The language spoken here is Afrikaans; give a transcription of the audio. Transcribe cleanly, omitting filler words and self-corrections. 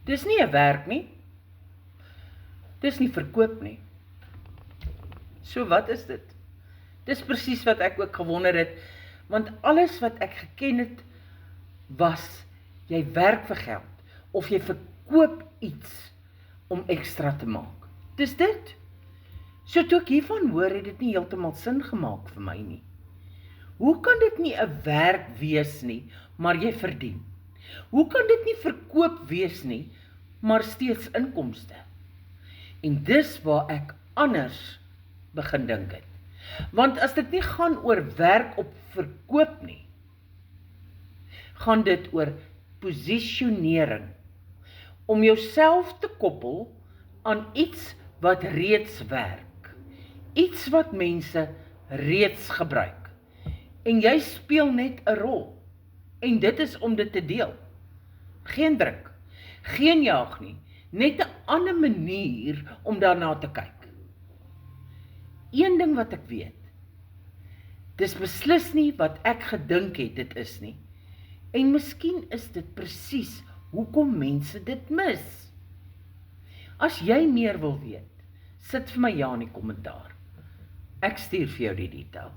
Dis nie 'n werk nie. Dis nie verkoop nie. So wat is dit? Dis presies wat ek ook gewonder het, want alles wat ek geken het, was, jy werk vir geld, of jy verkoop iets om ekstra te maak. Dis dit. So toe ek hiervan hoor, het dit nie heeltemal sin gemaak vir my nie. Hoe kan dit nie 'n werk wees nie, maar jy verdien? Hoe kan dit nie verkoop wees nie, maar steeds inkomste? En dis waar ek anders begin dink het. Want as dit nie gaan oor werk op verkoop nie, gaan dit oor posisionering, om jouself te koppel aan iets wat reeds werk, iets wat mense reeds gebruik, en jy speel net 'n rol, en dit is om dit te deel. Geen druk, geen jaag nie, net 'n ander manier om daarna te kyk. Een ding wat ek weet, dis beslis nie wat ek gedink het dit is nie, en miskien is dit presies hoekom mense dit mis. As jy meer wil weet, sit vir my ja in die kommentaar. Ek stuur vir jou die detail.